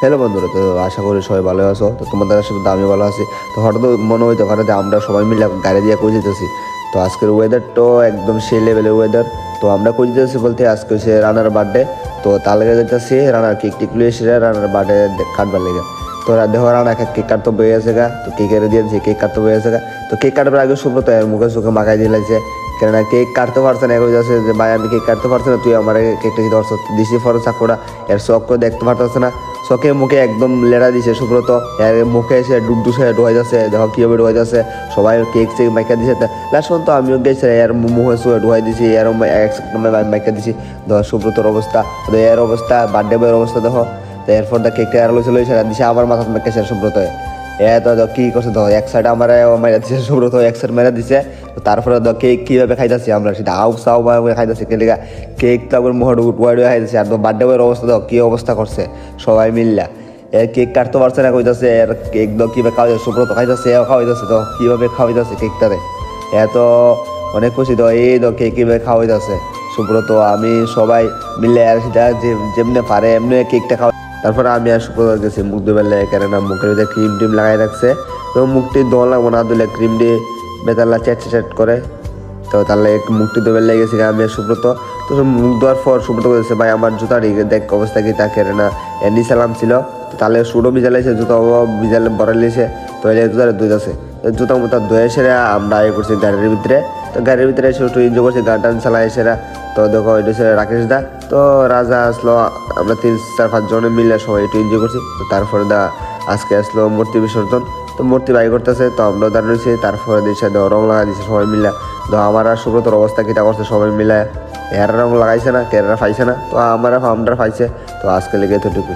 Hello বন্ধুরা, তো আশা করি সবাই ভালো আছো। তো তোমাদের সাথে আমি ভালো আছি। তো হঠাৎ মনে হইতে পারে যে আমরা সবাই মিলে গাড়ি দিয়ে কই যেতেছি। তো আজকের ওয়েদারটাও একদম সেই লেভেলের ওয়েদার। তো আমরা কই যেতেছি বলতে আজকে হচ্ছে রানার বার্থডে। তো তার লেগে যেতেছি রানার কেক টিক লিয়ে এসে রানার বার্থডে কাটবার লেগে। তো দেখো রানা কেক কাটতে বয়ে আছে গা। তো কেকের দিয়েছি কেক কাটতে বয়ে আছে গা। তো কেক কাটবার আগে সুব্রত এর মুখে চোখে মাখাই দিয়ে লাগছে, কেননা কেক কাটতে পারছে না। এখন যাচ্ছে যে ভাই আমি কেক কাটতে পারছি না, তুই আমার কেকটা কি ধরছ দিছি ফরজ চাকুটা। এর শখ করে দেখতে পারতেছে না, চোখে মুখে একদম লেড়া দিছে সুব্রত। এর মুখে এসে ডুবডুসে ঢোয়া যাচ্ছে, দেখো কীভাবে ঢোয়া যাচ্ছে। সবাই কেক চেক মাইকা দিছে। লাস্ট তো আমিও গেছি, এর মুখে শুয়ে ঢোয়াই দিছি, এর এক মাইকা দিছি। ধর সুব্রতর অবস্থা, এর অবস্থা, বার্থডে বয়ের অবস্থা দেখো। তো এরপর দা কেকটা আর লইছে দিছে আমার মাথা মেকেছে সুব্রত। তো কি করছে ধর এক সাইড আমার মেরা দিছে সুব্রত, এক সাইড মেরা দিছে। তো তারপরে কেক কীভাবে খাইতেছি আমরা সেটা আউ সাউ ভাবে খাইতেছি। কেলিগা কেক তো আবার মুখ উঠুয়া খাইতেছি। আর তো বার্থডে বয়ের অবস্থা দেখো কী অবস্থা করছে সবাই মিললা। এর কেক কাটতে পারছে না কইতাছে, এর কেক দো কীভাবে খাওয়াইছে সুব্রত খাইতেছে, এও খাওয়াইতেছে। তো কীভাবে খাওয়াইতেছে কেকটারে, এত অনেক খুশি। তো এই তো কেক কীভাবে খাওয়াইতেছে সুব্রত, আমি সবাই মিলে আর সেটা যেমনি পারে এমনি কেকটা খাওয়া। তারপরে আমি আর সুব্রত গেছি মুখ ধুবার লেগে, কেননা মুখের ভিতরে ক্রিম টিম লাগাই রাখছে। তো মুখটি ধোয়া লাগবো না, ধুলে ক্রিম দিয়ে বেতাল্লা চ্যাট করে। তো তাহলে মুখটি ধোবার লেগে গেছি আমি আর সুব্রত। তো মুখ ধোয়ার পর সুব্রত বলেছে ভাই আমার জুতার দেখ অবস্থা কি, তাকে না এনি সালাম ছিল। তো তাহলে সুডো ভিজালাইছে, জুতো ভিজালে বড়াইছে। তো এই জুতারে দুই আছে জুতা মুতা ধুয়ে সেরা আমরা আয় করছি গাড়ির ভিতরে। তো গাড়ির ভিতরে এসে একটু এনজয় করছি, গান টান চালাই সেরা। তো দেখো এটা ছিল রাকেশ দা, তো রাজা আসলো, আমরা 3-4-5 জনে মিলে সবাই একটু এনজয় করছি। তো তারপরে দা আজকে আসলো মূর্তি বিসর্জন। তো মূর্তি বাই করতেছে, তো আমরা দাঁড়িয়ে রয়েছি। তারপরে দিচ্ছে রং লাগা দিচ্ছে সবাই মিলে। তো আমার আর সুব্রতর অবস্থা কিটা করছে সবাই মিলে, এরা রং লাগাইছে না, কেরা পাইছে না। তো আমরা পাইছে। তো আজকে লেগে এতটুকু।